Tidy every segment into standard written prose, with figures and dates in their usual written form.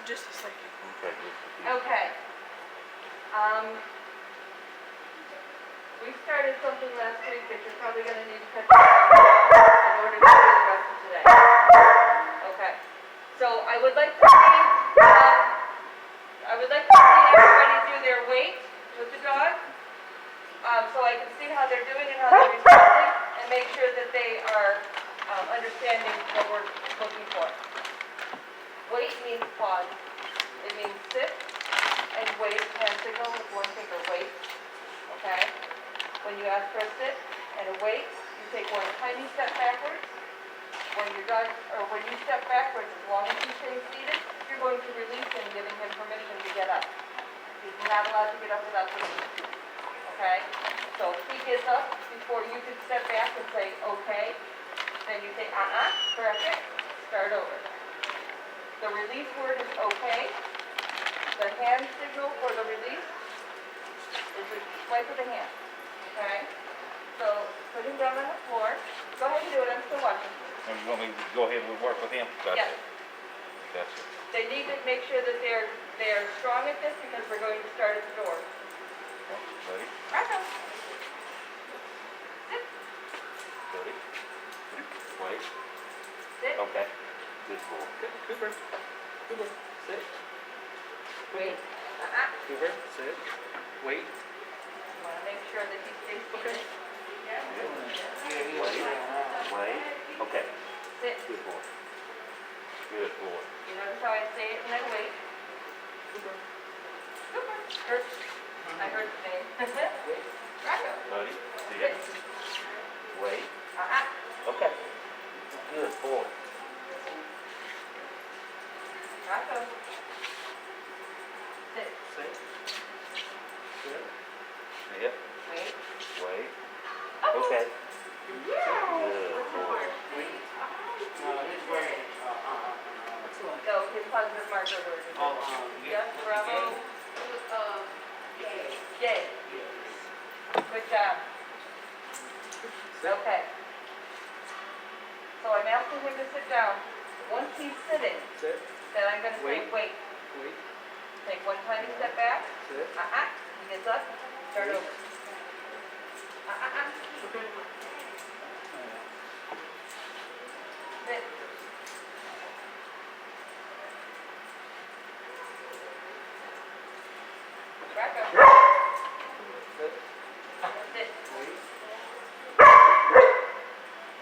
Just a second. Okay. Okay. We started something last week that you're probably going to need to catch up on in order to do the rest of today. Okay. So I would like to see everybody do their weight with the dog, so I can see how they're doing and how they're responding, and make sure that they are understanding what we're looking for. Weight means pause. It means sit and wait, hand signal with one finger, wait. Okay? When you ask for a sit and a wait, you take one tiny step backwards. When you step backwards, as long as you stay seated, you're going to release him, giving him permission to get up. He's not allowed to get up without permission. Okay? So if he gets up before you can step back and say, okay, then you say, correct it, start over. The release word is okay. The hand signal for the release is a swipe of the hand. Okay? So put him down on the floor. Go ahead and do it. I'm still watching. And you want me to go ahead and work with him? Gotcha. Yes. Gotcha. They need to make sure that they're strong at this because we're going to start at the door. Ready? Rocco. Sit. Ready? Wait. Sit. Okay. Good boy. Cooper. Cooper. Sit. Wait. Cooper. Sit. Wait. You want to make sure that he stays seated. Yeah. Wait. Okay. Sit. Good boy. Good boy. You notice how I say it and then wait. Cooper. Cooper. I heard the name. Rocco. Ready? Sit. Wait. Okay. Good boy. Rocco. Sit. Sit. Sit. Yep. Wait. Wait. Oh. Okay. Good Good boy. He's wearing, So his positive marker word is yes, bravo. Yay. Good job. Okay. So I'm asking him to sit down. Once he's sitting, Sit. then I'm going to say wait. Wait. Take one tiny step back. Sit. He gets up. Start over. Sit. Back up. Sit. Sit. Wait.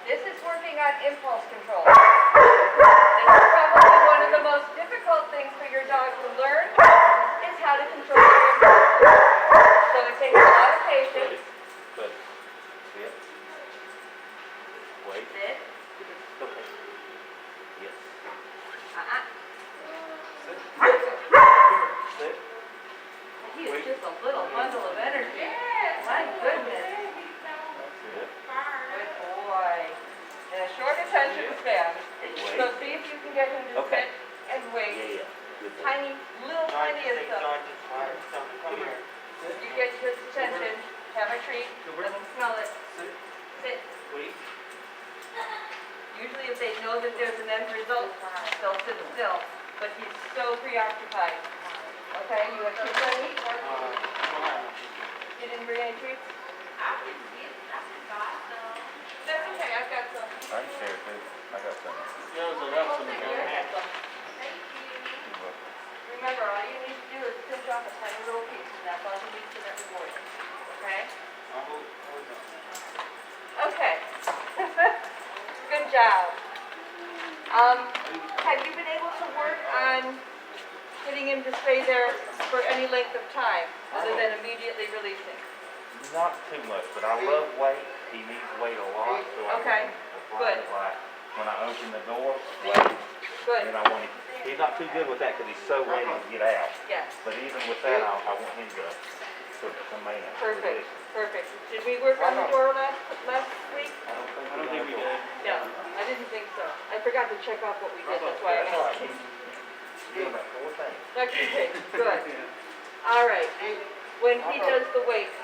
This is working on impulse control. This is probably one of the most difficult things for your dog to learn is how to control their impulses. So it takes a lot of patience. Good. Sit. Wait. Sit. Okay. Yes. Sit. Sit. He is just a little bundle of energy. My goodness. Sit. Good boy. And a short attention span. So see if you can get him to Okay. sit and wait. Yeah. Good boy. Tiny, little tiniest stuff. Come here. You get his attention, have a treat, let him smell it. Sit. Sit. Wait. Usually if they know that there's an end result, they'll sit still. But he's so preoccupied. Okay, you have treats on me? You didn't bring any treats? That's okay, I've got some. I can share too. I got some. We'll take care of them. Remember, all you need to do is pinch off a tiny little piece, and that's all you need for that reward. Okay? Okay. Good job. Have you been able to work on getting him to stay there for any length of time, other than immediately releasing? Not too much, but I love weight. He needs weight a lot, so Okay, good. Like when I open the door, weight. Good. And I want him. He's not too good with that because he's so ready to get out. Yes. But even with that, I want him to command. Perfect. Perfect. Did we work on the door last week? I don't think we did. No, I didn't think so. I forgot to check off what we did. That's why I asked. Doing that 4 things. Okay, good. All right. When he does the weight,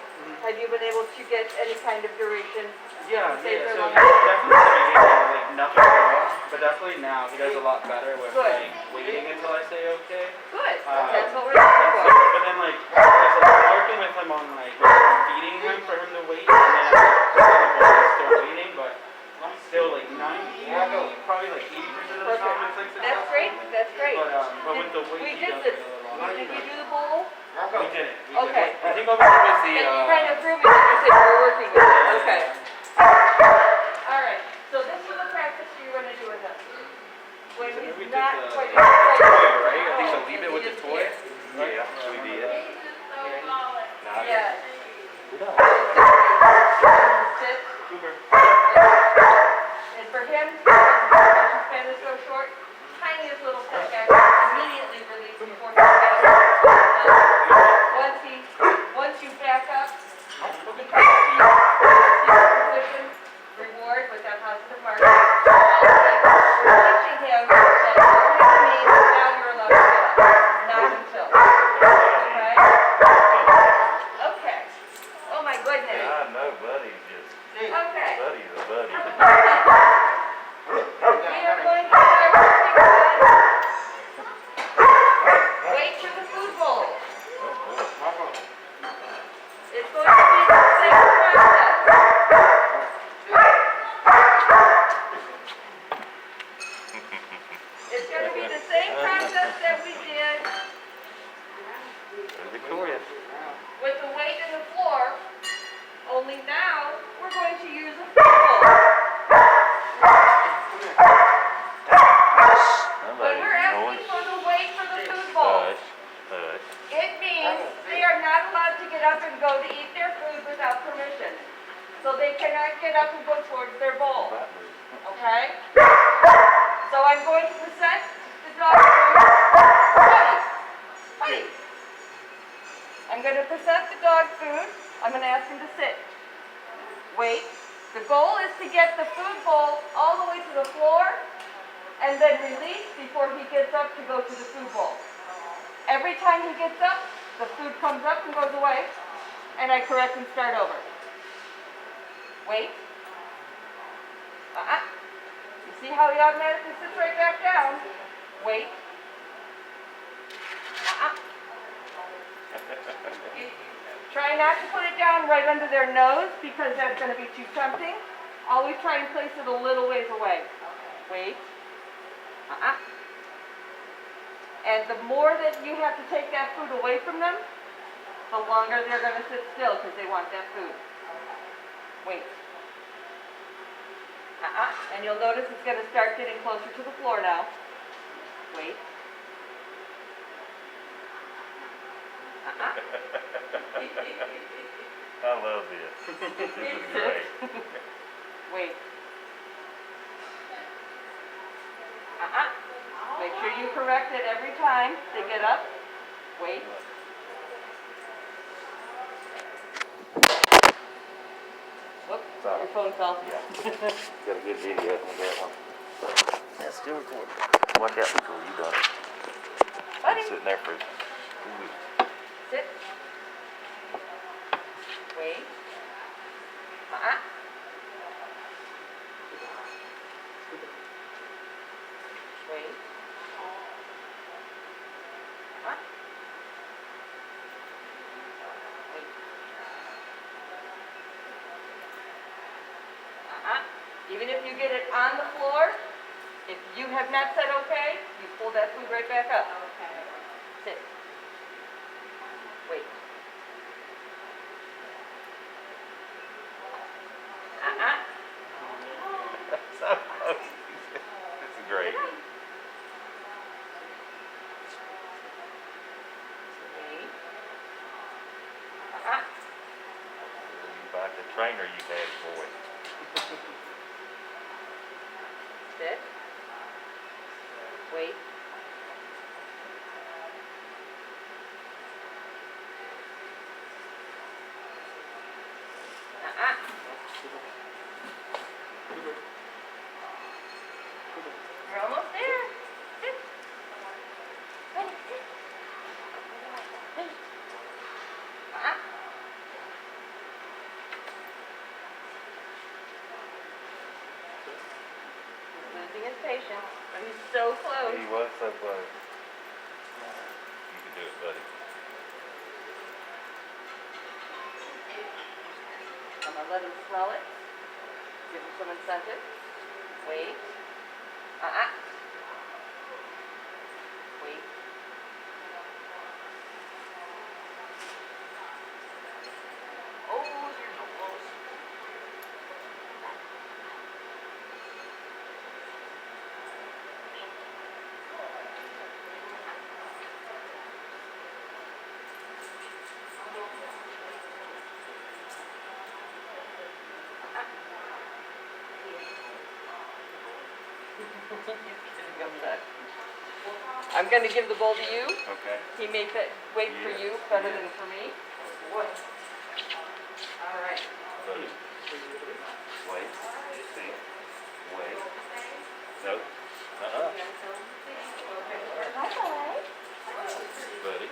have you been able to get any kind of duration? Yeah, Say for so long. definitely at the beginning, like nothing wrong, but definitely now he does a lot better with Good. like waiting until I say okay. the weight We he did does this. it a lot. Did we do the bowl? We did it. We did Okay. it. I think all we did was the, And you kind of threw me when you said you were working with it. Okay. All right. So this is the practice you're going to do with him. When So he's we did not the- quite the toy, right? I think so, Oh, leave it he with the is toy. here. Yeah, we did. Yes. We don't. Sit. Cooper. And for him, because his attention span is so short, tiniest little peck action immediately release before he gets once you back up, he comes to you, position, reward with that positive mark. We're teaching him that you're his knee, now you're allowed to get up. Not until. Okay? Okay. Oh my goodness. I know, Buddy's just, Okay. Buddy's a buddy. We are going to start working on wait for the food bowl. It's going to be the same process. It's going to be the same process that we did Victoria. with the weight in the floor, only now we're going to use a food bowl. When we're asking for the weight for the food bowl, Hush, hush. it means they are not allowed to get up and go to eat their food without permission. So they cannot get up and go towards their bowl. Okay? So I'm going to present the dog food. Buddy. Buddy. I'm going to present the dog food. I'm going to ask him to sit. Wait. The goal is to get the food bowl all the way to the floor and then release before he gets up to go to the food bowl. Every time he gets up, the food comes up and goes away, and I correct and start over. Wait. You see how he automatically sits right back down? Wait. Try not to put it down right under their nose because that's going to be too tempting. Always try and place it a little ways away. Wait. And the more that you have to take that food away from them, the longer they're going to sit still because they want that food. Wait. And you'll notice it's going to start getting closer to the floor now. Wait. I love this. This is great. Wait. Make sure you correct it every time they get up. Wait. Whoops, your phone fell. Yeah. Got a good video of that one. That's still recording. Watch out before you done it. Buddy, Been sitting there for 2 weeks. sit. Wait. Wait. Even if you get it on the floor, if you have not said okay, you pull that food right back up. Okay. Sit. Wait. So close. This is great. Wait. You like the trainer you had for it. Sit. Wait. You're almost there. Sit. Ready, sit. Sit. He's losing his patience, but he's so close. He was so close. You can do it, buddy. I'm gonna let him smell it. Give him some incentive. Wait. Wait. I'm gonna give the bowl to you. Okay. He may wait for you better than for me. All right. Buddy. Wait. See. Wait. No. Buddy.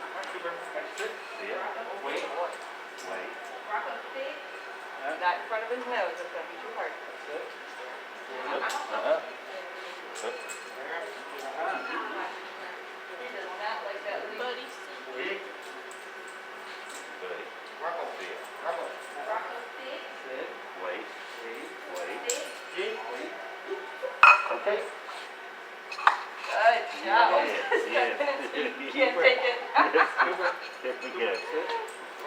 See it. Wait. Wait. Not in front of his nose, that's gonna be too hard. He does not like that leaf. Buddy. See it. Wait. Wait. Okay. Good job. Yes. You can't take it. Yes, we can.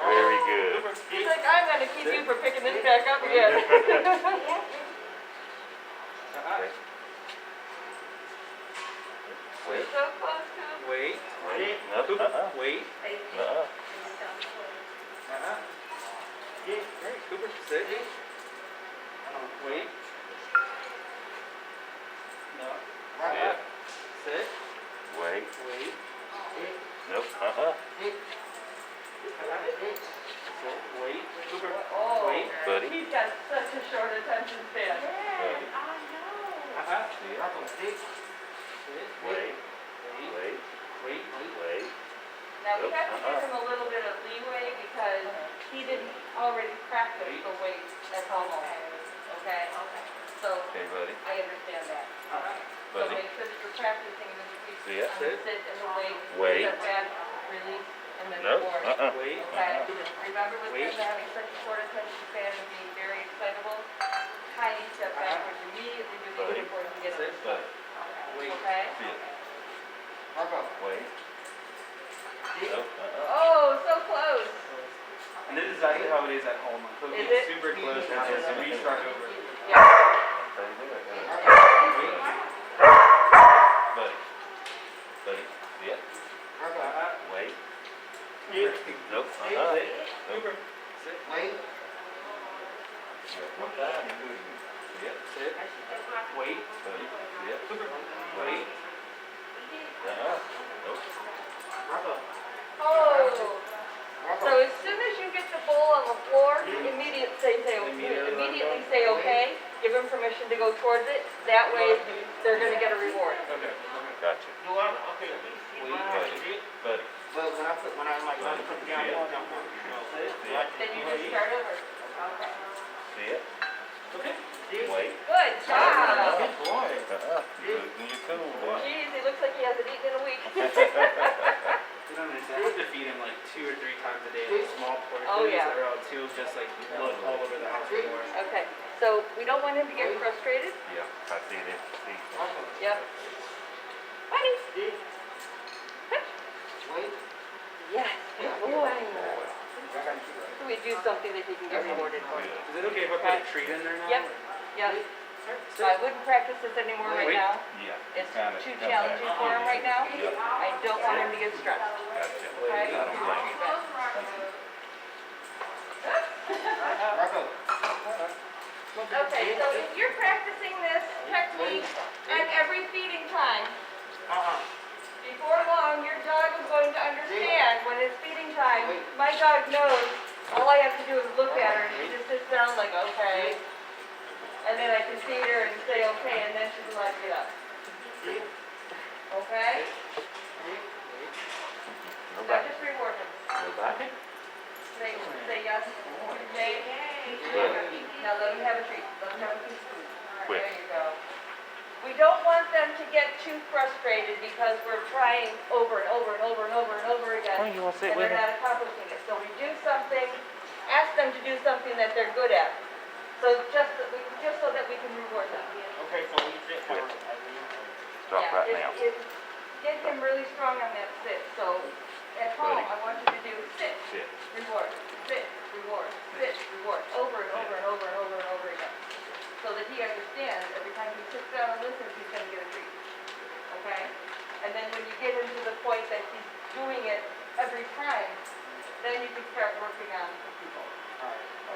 Very good. He's like, I'm gonna keep you from picking this back up again. Okay. Wait. So close to him. Wait. Wait. No. Wait. Great. Cooper, sit. Wait. No. Sit. Wait. Wait. Nope. Sit. Wait. Cooper. Oh, Wait. Buddy. he's got such a short attention span. Buddy. See it. Sit. Wait. Wait. Wait. Wait. Wait. Now we have to give him a little bit of leeway because he didn't already practice the weight at home. Okay? So Okay, buddy. I understand that. So Buddy. make sure that you're practicing this week. See it. Sit and the weight. Wait. Step back, release, and then No. forward. Wait. Okay? Remember with Wait. him having such a short attention span and being very excitable, tiny step backwards immediately Buddy. before he can get Sit. it. Buddy. Wait. Okay? See it. Wait. Nope. Oh, so close. And this is exactly how it is at home. I'm cooking Is it? super close now, so we start over. Yeah. Very good. Wait. Buddy. Buddy. See it. Wait. Nope. Sit. Cooper. Sit. One time. See it. Sit. Wait. Buddy. See it. Cooper. Wait. Nope. Oh. So as soon as you get the bowl on the floor, immediately say okay. Give them permission to go towards it. That way, they're going to get a reward. Okay. Gotcha. Buddy. Buddy. Then you just start over. Okay. See it. Okay. Wait. Good job. Good boy. You're cool, boy. Jeez, he looks like he hasn't eaten in a week. You don't understand. I have to feed him like 2 or 3 times a day in small portions. Oh, yeah. Or else he'll just like look all over the house for more. Okay, so we don't want him to get frustrated. Yeah, I see it. See. Yep. Buddy. Yes. Good boy. So we do something that he can get rewarded for. Is it okay if I put a treat in there now? Yep. Yep. So I wouldn't practice this anymore right Wait. now. Yeah. It's Kinda too come challenging back. for him right now. Yep. I don't want him to get stressed. Gotcha. Okay? I don't blame you. Okay, so if you're practicing this technique at every feeding time, before long, your dog is going to understand when it's feeding time. My dog knows all I have to do is look at her and she just sits down like, okay. And then I can feed her and say, okay, and then she's allowed to get up. Okay? No So back. just reward him. No back. Say yes. Yay. Now let him have a treat. Let him have a piece of food. Quick. There you go. We don't want them to get too frustrated because we're trying over and over and over and over and over again. Oh, you wanna sit and with they're me? not accomplishing it. So we do something, ask them to do something that they're good at. So just so that we can reward them. Okay, so we sit Quick. for Stop right now. Get him really strong on that sit. So at home, Buddy. I want you to do sit, Sit. reward, sit, reward, sit, reward, over and over and over and over and over again. So that he understands every time he sits down and listens, he's going to get a treat. Okay? And then when you get into the point that he's doing it every time, then you can start working on the people.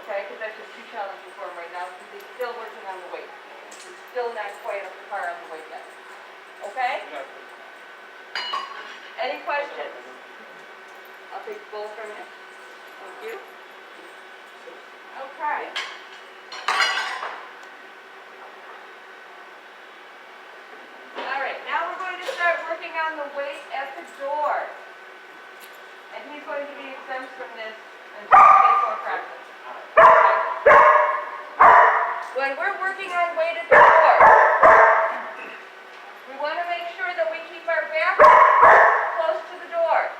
Okay? Because that's just too challenging for him right now because he's still working on the weight. He's still not quite up to par on the weight yet. Any questions? I'll take the bowl for a minute. Thank you. Okay. All right, now we're going to start working on the weight at the door. And he's going to be exempt from this until he gets more practice. Okay? When we're working on weight at the door, we want to make sure that we keep our back close to the door.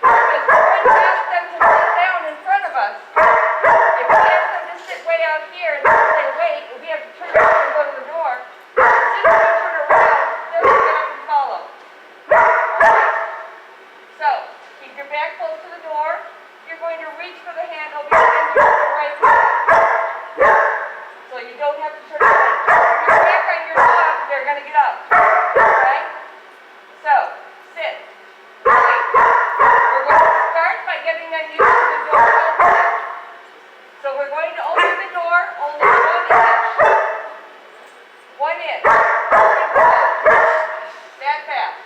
Because we're going to ask them to sit down in front of us. If we ask them to sit way out here and say wait, we have to turn around and go to the door. As soon as we turn around, they're going to get up and follow. Alright? So, keep your back close to the door. You're going to reach for the handle and use the right hand. So you don't have to turn around. Turn your back on your dog, they're going to get up. Okay? So, sit. Wait. We're going to start by getting them used to the door opening. So we're going to open the door only 1 inch. 1 inch. Open close. That fast.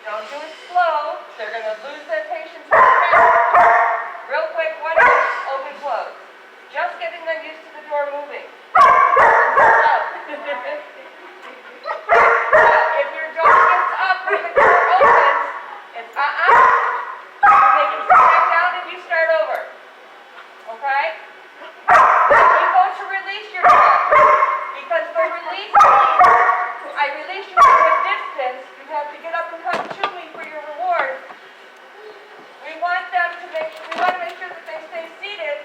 Don't do it slow. They're going to lose their patience with the fast. Real quick, 1 inch, open close. Just getting them used to the door moving. If your dog gets up when the door opens, it's You make him sit back down and you start over. Okay? If you go to release your dog, because the release means I release you from a distance, you have to get up and come to me for your reward. We want to make sure that they stay seated.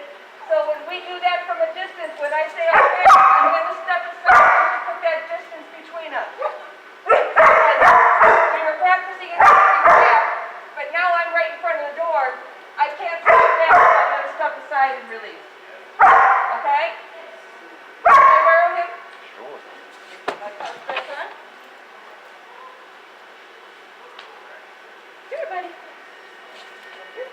So when we do that from a distance, when I say okay, I'm going to step aside to put that distance between us. Because we were practicing in stepping back, but now I'm right in front of the door. I can't step back, so I'm going to step aside and release. Okay? Can I borrow him? Sure. My cuff's back on? Here, buddy. Here.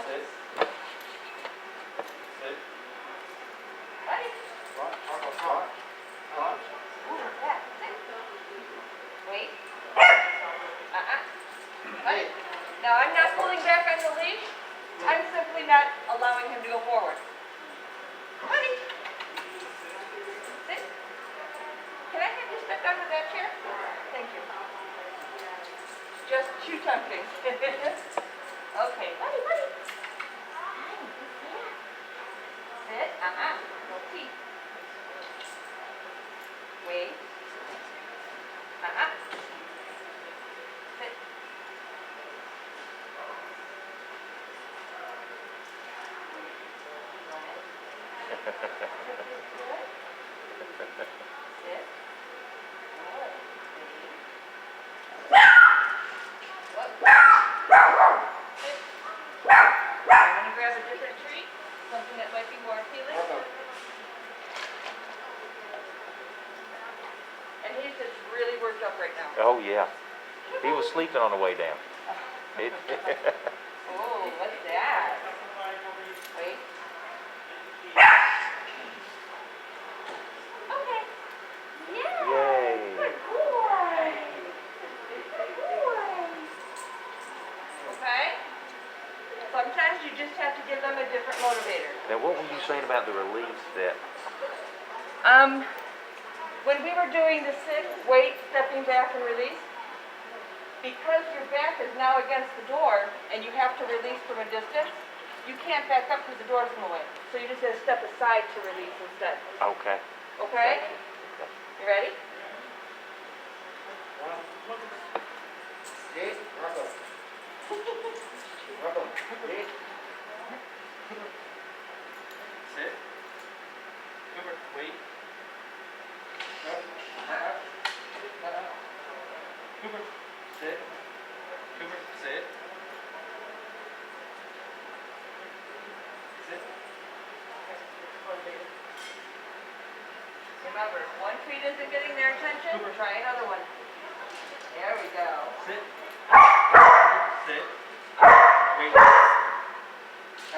Sit. Sit. Buddy. Squat. Squat. Squat. Yeah, sit. Wait. Buddy. Now I'm not pulling back on the leash. I'm simply not allowing him to go forward. Buddy. Sit. Can I have you step down to that chair? Thank you. Just chew something. Okay, buddy. Sit. No teeth. Wait. Sit. Sit. I'm going to grab a different treat, something that might be more appealing. And he's just really worked up right now. Oh, yeah. He was sleeping on the way down. Oh, what's that? Wait. Okay. Yeah. Yay. Good boy. Good boy. Okay? Sometimes you just have to give them a different motivator. Now, what were you saying about the release that? When we were doing the sit, wait, stepping back and release, because your back is now against the door and you have to release from a distance, you can't back up because the door's in the way. So you just have to step aside to release instead. Okay. Okay? You ready? Sit. Rubber. Sit. Sit. Cooper, wait. Cooper, sit. Cooper, sit. Sit. Remember, if one treat isn't getting their attention, try another one. There we go. Sit. Sit. Wait.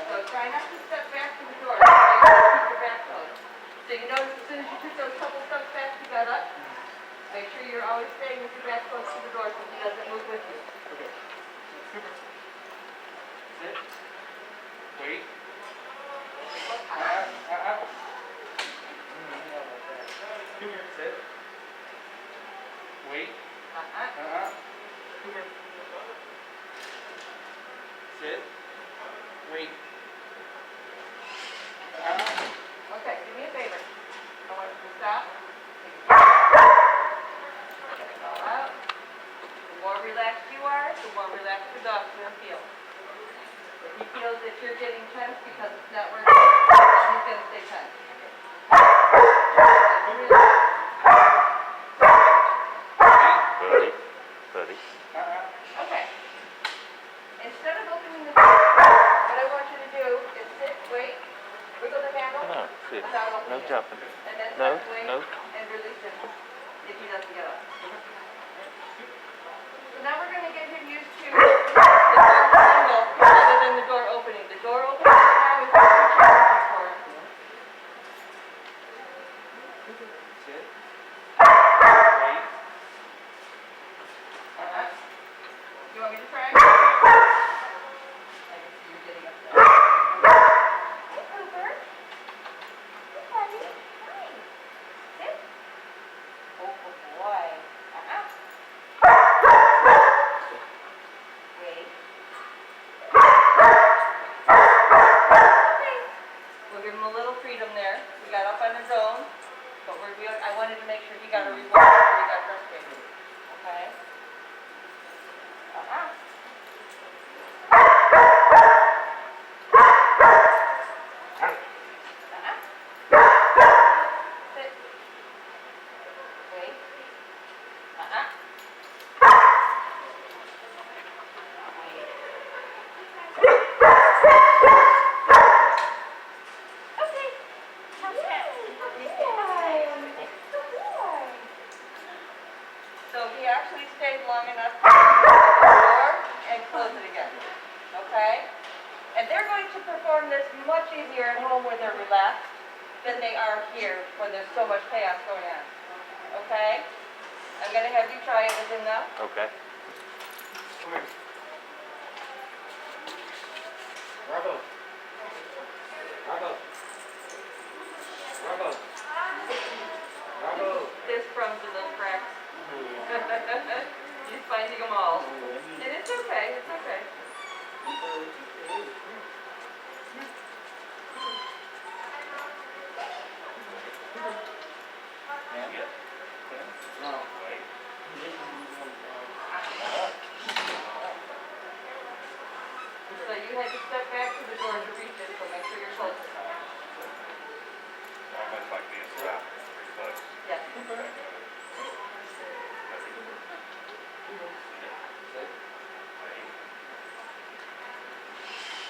So try not to step back to the door. Try to keep your back closed. So you notice as soon as you took those couple steps back, you got up? you're always staying with your back close to the door so he doesn't move with you. Okay. Sit. Wait. Come here. Sit. Wait. Come here. Sit. Wait. Okay, do me a favor. I want you to stop. Take a breath. All out. The more relaxed you are, the more relaxed the dog's going to feel. If he feels that you're getting tense because it's not working, then he's going to stay tense. Buddy. Buddy. Okay. Instead of opening the door, what I want you to do is sit, wait, wiggle the handle, Come on, sit. without No opening it. jumping. And then No, sit, wait, no. and release him if he doesn't get up. So now we're going to get him used to the door handle rather than the door opening. The door opening now is too challenging for him. Sit. Wait. You want me to try? I can see you're getting upset. Hey, Cooper. Hey, buddy. Hi. Sit. Oh, boy. Wait. Okay. We'll give him a little freedom there. We got up on his own, but I wanted to make sure he got a reward before he got frustrated. Okay? Sit. Wait. Okay. How's that? So he actually stayed long enough to open the door and close it again. Okay? And they're going to perform this much easier at home where they're relaxed than they are here when there's so much chaos going on. Okay? I'm going to have you try it with him now. Okay. Come here. Bravo. Bravo. Bravo. Bravo. There's crumbs in those cracks. He's finding them all. And it's okay. It's okay. No, wait. So you had to step back to the door to reach it, so make sure you're close. Almost like being slapped pretty close. Yes.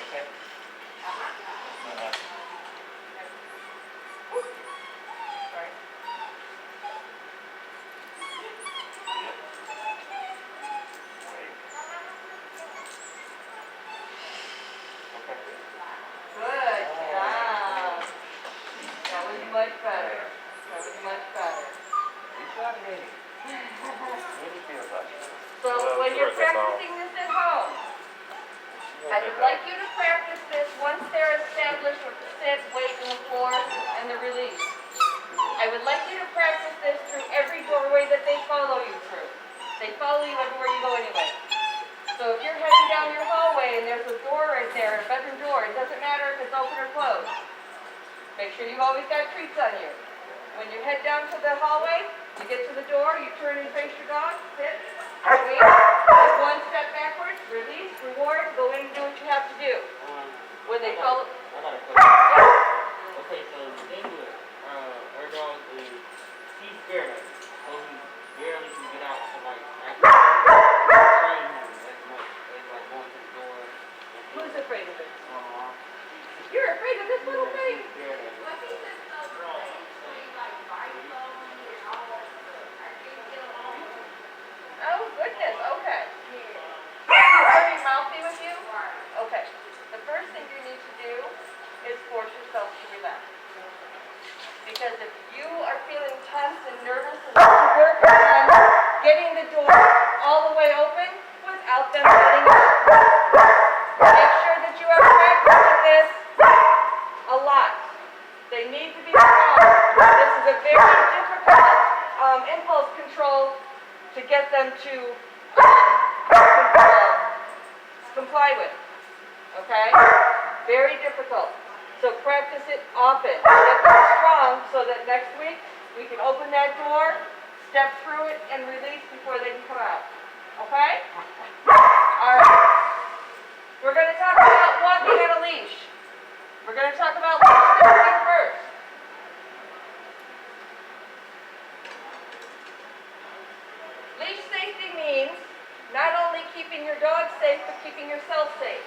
Okay. Sorry. Good job. That was much better. That was much better. So when you're practicing this at home, I would like you to practice this once they're established with the sit, wait, and the floor, and the release. I would like you to practice this through every doorway that they follow you through. They follow you everywhere you go anyway. So if you're heading down your hallway and there's a door right there, a bedroom door, it doesn't matter if it's open or closed. Make sure you've always got treats on you. When you head down to the hallway, you get to the door, you turn and face your dog, sit, wait, take one step backwards, release, reward, go in and do what you have to do. When they follow... I got a question. Okay, so the thing with our dog is he's scared of it. So he barely can get out to like train him as much as like going to the door. Who's afraid of it? You're afraid of this little thing? He's scared of it. to get them to comply with. Okay? Very difficult. So practice it often. Get them strong so that next week we can open that door, step through it, and release before they can come out. Okay? All right. We're going to talk about walking on a leash. We're going to talk about leash safety first. Leash safety means not only keeping your dog safe, but keeping yourself safe.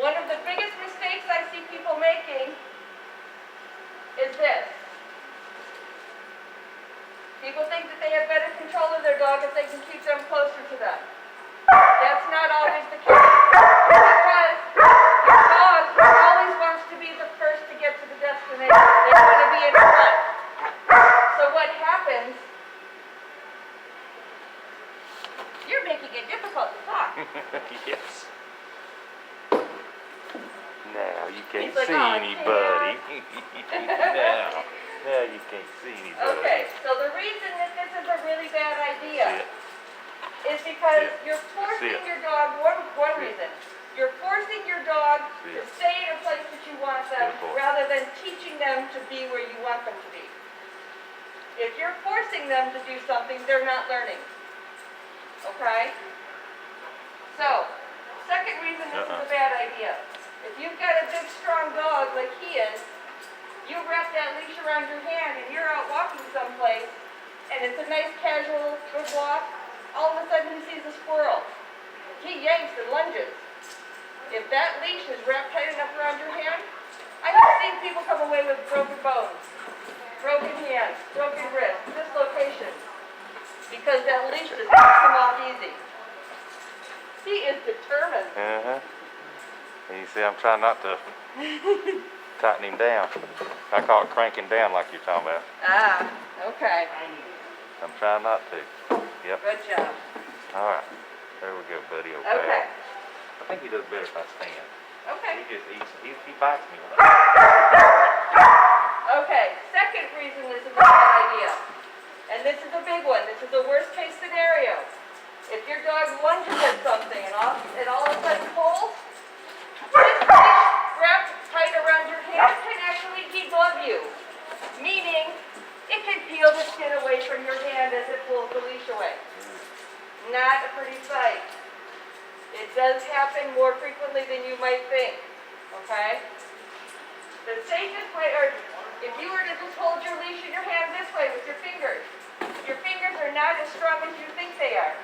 One of the biggest mistakes I see people making is this. People think that they have better control of their dog if they can keep them closer to them. That's not always the case. Because your dog always wants to be the first to get to the destination. They want to be in front. So what happens, you're making it difficult to talk. Yes. Now you can't He's like, see "Oh, anybody. now you can't see anybody. Okay, so the reason that this is a really bad idea Sit. is because Sit. you're forcing Sit. your dog, one Sit. reason, you're forcing your dog to Sit. stay in a place that you want them Good boy. rather than teaching them to be where you want them to be. If you're forcing them to do something, they're not learning. Okay? So, second reason this is a bad idea. If you've got a big, strong dog like he is, you wrap that leash around your hand and you're out walking someplace, and it's a nice, casual, good walk, all of a sudden he sees a squirrel. He yanks and lunges. If that leash is wrapped tight enough around your hand, I have seen people come away with broken bones, broken hands, broken wrists, dislocations, because that leash just knocks him off easy. He is determined. Uh-huh. And you see, I'm trying not to tighten him down. I call it cranking down like you're talking about. Ah, okay. I'm trying not to. Yep. Good job. All right. There we go, buddy. Okay. I think he does better if I stand. Okay. He just eats. He bites me. Okay. Second reason this is a bad idea. And this is a big one. This is the worst case scenario. If your dog lunges at something and all of a sudden pulls, this leash wrapped tight around your hand can actually debug you. Meaning, it can peel the skin away from your hand as it pulls the leash away. Not a pretty sight. It does happen more frequently than you might think. Okay? The safest way, or if you were to just hold your leash in your hand this way with your fingers are not as strong as you think they are.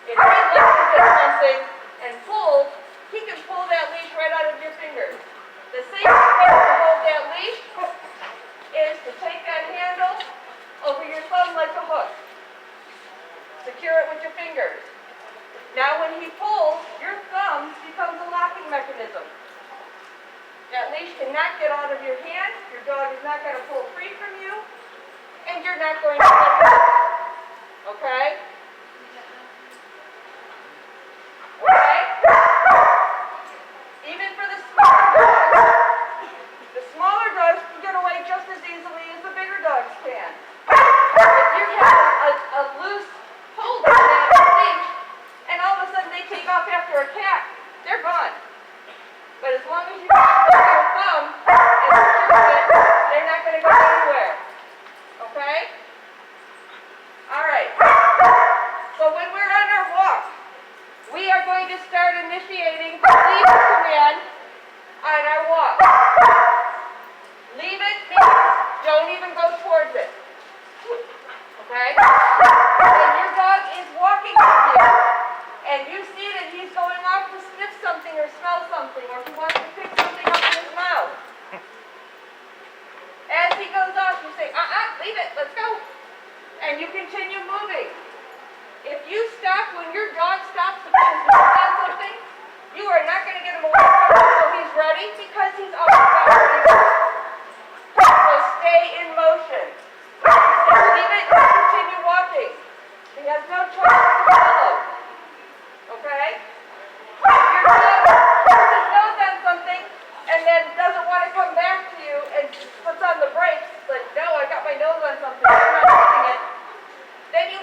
If he lunges at something and pulls, he can pull that leash right out of your fingers. The safest way to hold that leash is to take that handle over your thumb like a hook. Secure it with your fingers. Now when he pulls, your thumb becomes a locking mechanism. That leash cannot get out of your hand, your dog is not going to pull free from you, and you're not going to get hurt. Okay? Okay? Even for the smaller dogs can get away just as easily as the bigger dogs can. If you have a loose hold on that leash, and all of a sudden they take off after a cat, they're gone. But as long as you can hold your thumb and secure it, they're not going to go anywhere. Okay? Alright. So when we're on our walk, we are going to start initiating the leave command on our walk. Leave it means don't even go towards it. Okay? When your dog is walking with you, and you see that he's going off to sniff something or smell something, or he wants to pick something up in his mouth, as he goes off, you say, leave it, let's go. And you continue moving. If you stop when your dog stops because he smells something, you are not going to get him away from you until he's ready, because he's already got ready. So stay in motion. Leave it and continue walking. He has no choice but to follow. Okay? If your dog puts his nose on something and then doesn't want to come back to you and puts on the brakes, like, no, I got my nose on something, I'm not doing it, then you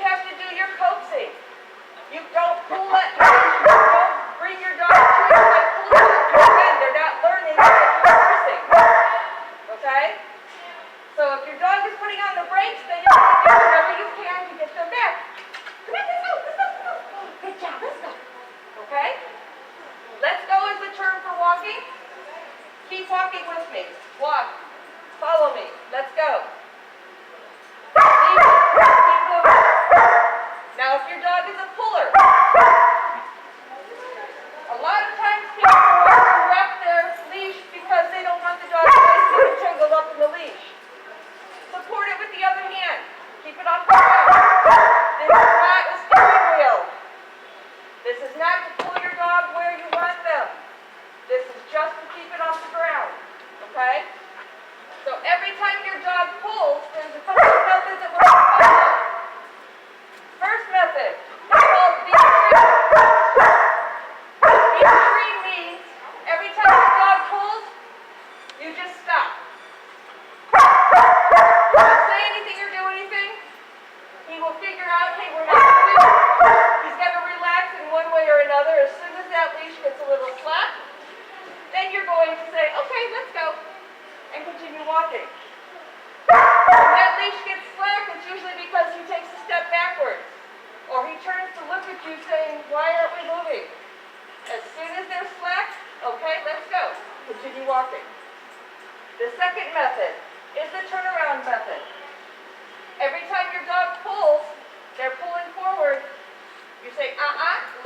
is a puller. A lot of times people want to wrap their leash because they don't want the dog to tangled up in the leash. Support it with the other hand. Keep it off the ground. This is not a steering wheel. This is not to pull your dog where you want them. This is just to keep it off the ground. Okay? So every time your dog pulls, there's a couple of methods that we're going to follow. First method is called beat tree. Beat tree means every time your dog pulls, you just stop. Don't say anything or do anything. He will figure out, hey, we're not moving. He's going to relax in one way or another. As soon as that leash gets a little slack, then you're going to say, okay, let's go, and continue walking. When that leash gets slack, it's usually because he takes a step backwards, or he turns to look at you saying, why aren't we moving? As soon as they're slack, okay, let's go. Continue walking. The second method is the turnaround method. Every time your dog pulls, they're pulling forward. You say,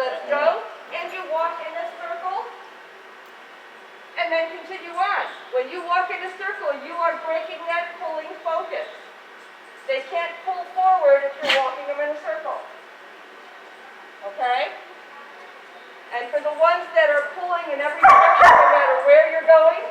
let's go, and you walk in a circle, and then continue on. When you walk in a circle, you are breaking that pulling focus. They can't pull forward if you're walking them in a circle. Okay? And for the ones that are pulling in every direction, no matter where you're going,